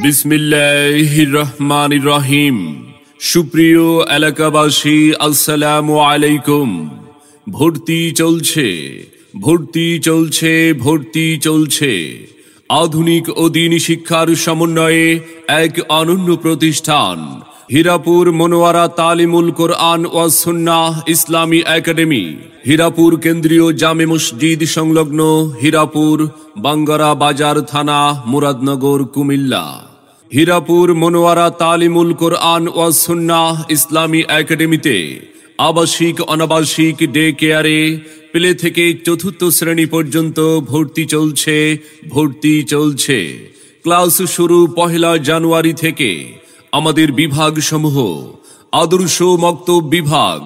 বিসমিল্লাহির রহমানির রহিম। সুপ্রিয় এলাকাবাসী, আসসালামু আলাইকুম। ভর্তি চলছে, ভর্তি চলছে, ভর্তি চলছে। আধুনিক ও দ্বীনি শিক্ষার সমন্বয়ে এক অনন্য প্রতিষ্ঠান হীরাপুর মনোয়ারা তালিমুল কোরআন ওয়াজ সুন্নাহ ইসলামী একাডেমি, হীরাপুর কেন্দ্রীয় জামে মসজিদ সংলগ্ন, হীরাপুর বাঙ্গারা বাজার থানা, মুরাদনগর, কুমিল্লা। হীরাপুর মনোয়ারা তালিমুল কোরআন ওয়াজ সুন্নাহ ইসলামী একাডেমিতে আবাসিক অনাবাসিক ডে কেয়ারে প্লে থেকে চতুর্থ শ্রেণী পর্যন্ত ভর্তি চলছে, ভর্তি চলছে। ক্লাস শুরু 1 জানুয়ারি থেকে। আমাদের বিভাগ সমূহ: আদর্শ মক্তব বিভাগ,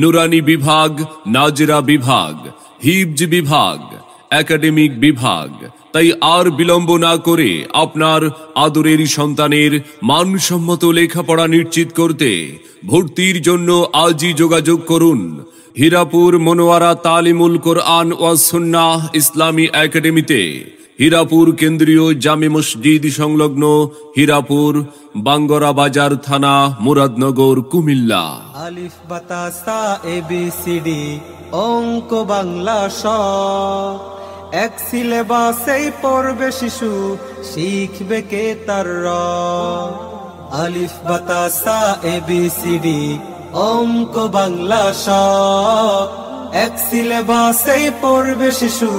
নুরানি বিভাগ, নাজরা বিভাগ, হিফজ বিভাগ, একাডেমিক বিভাগ। তাই আর বিলম্ব না করে আপনার আদরের সন্তানের মানসম্মত লেখাপড়া নিশ্চিত করতে ভর্তির জন্য আজই যোগাযোগ করুন হীরাপুর মনোয়ারা তালিমুল কোরআন ওয়াজ সুন্নাহ ইসলামী একাডেমিতে, হীরাপুর কেন্দ্রীয় জামে মসজিদ সংলগ্ন, হীরাপুর বাঙ্গারা বাজার থানা, মুরাদনগর, কুমিল্লা। আলিফ বাতা সা এবিসিডি অঙ্ক বাংলা শ, এক সিলেবাসেই পড়বে শিশু, শিখবে কে তার র। আলিফ বাতা সা এবিসিডি অঙ্ক বাংলা শ, এক সিলেবাসেই পড়বে শিশু,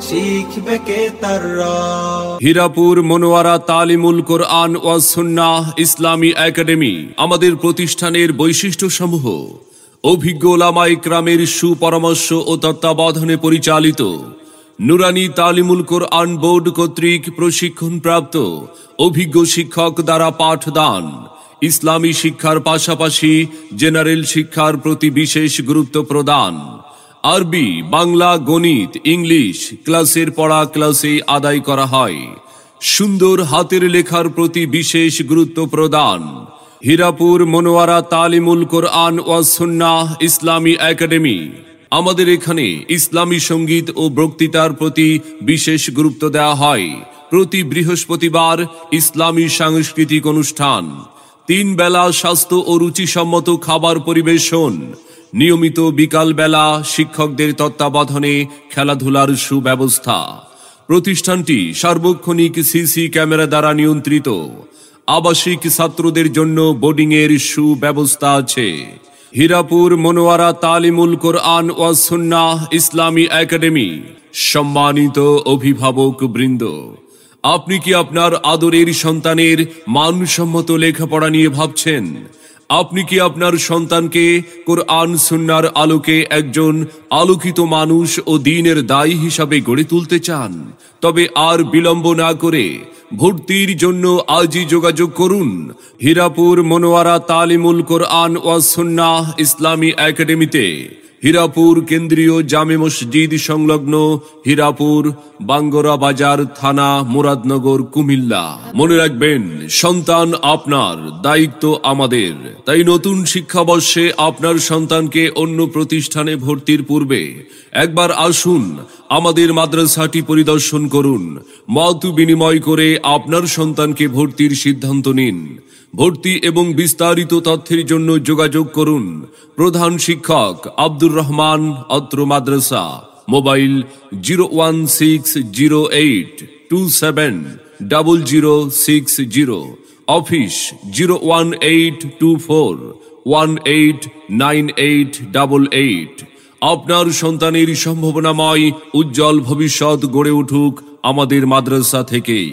শিখবে কে তার র। হীরাপুর মনোয়ারা তালিমুল কোরআন ওয়াজ সুন্নাহ ইসলামী একাডেমি আমাদের প্রতিষ্ঠানের বৈশিষ্ট্য সমূহ: অভিজ্ঞ ওলামা ইকরামের সুপরামর্শ ও তত্ত্বাবধানে পরিচালিত, নুরানি তালিমুল কোরআন বোর্ড কর্তৃক প্রশিক্ষণপ্রাপ্ত অভিজ্ঞ শিক্ষক দ্বারা পাঠদান, ইসলামী শিক্ষার পাশাপাশি জেনারেল শিক্ষার প্রতি বিশেষ গুরুত্ব প্রদান, আরবি, বাংলা, গণিত, ইংলিশ ক্লাসের পড়া ক্লাসে আদায় করা হয়, সুন্দর হাতের লেখার প্রতি বিশেষ গুরুত্ব প্রদান। হীরাপুর মনোয়ারা তালিমুল কোরআন ওয়াজ সুন্নাহ ইসলামী একাডেমি আমাদের এখানে ইসলামী সঙ্গীত ও বক্তৃতার প্রতি বিশেষ গুরুত্ব দেওয়া হয়। প্রতি বৃহস্পতিবার ইসলামী সাংস্কৃতিক অনুষ্ঠান, 3 বেলা স্বাস্থ্য ও রুচিসম্মত খাবার পরিবেশন, নিয়মিত বিকাল বেলা শিক্ষকদের তত্ত্বাবধানে খেলাধুলার সুব্যবস্থা। প্রতিষ্ঠানটি সার্বক্ষণিক সিসি ক্যামেরা দ্বারা নিয়ন্ত্রিত। আবাসিক ছাত্রদের জন্য বোর্ডিংয়ের সুব্যবস্থা আছে। হীরাপুর মনোয়ারা তালিমুল কোরআন ওয়াজ সুন্নাহ ইসলামী একাডেমি। সম্মানিত অভিভাবক বৃন্দ, আপনি কি আপনার আদরের সন্তানের মানসম্মত লেখাপড়া নিয়ে ভাবছেন? আপনি কি আপনার সন্তানকে কোরআন সুন্নাহর আলোকে একজন আলোকিত মানুষ ও দ্বীনের দায়ী হিসাবে গড়ে তুলতে চান? তবে আর বিলম্ব না করে ভর্তির জন্য আজই যোগাযোগ করুন হীরাপুর মনোয়ারা তালিমুল কোরআন ওয়াজ সুন্নাহ ইসলামী একাডেমিতে, হীরাপুর কেন্দ্রীয় জামে মসজিদ সংলগ্ন, হীরাপুর বাঙ্গারা বাজার থানা, মুরাদনগর, কুমিল্লা। মনে রাখবেন, সন্তান আপনার, দায়িত্ব আমাদের। তাই নতুন শিক্ষাবর্ষে আপনার সন্তানকে অন্য প্রতিষ্ঠানে ভর্তির পূর্বে একবার আসুন, আমাদের মাদ্রাসাটি পরিদর্শন করুন। মত বিনিময় করে আপনার সন্তানকে ভর্তির সিদ্ধান্ত নিন। ভর্তি এবং বিস্তারিত তথ্যের জন্য যোগাযোগ করুন প্রধান শিক্ষক আব্দুর রহমান, অত্র মাদ্রাসা। Mobile 01628270060, office 01824189888। আপনার সন্তানের সম্ভাবনাময় উজ্জ্বল ভবিষ্যৎ গড়ে উঠুক আমাদের মাদ্রাসা থেকেই।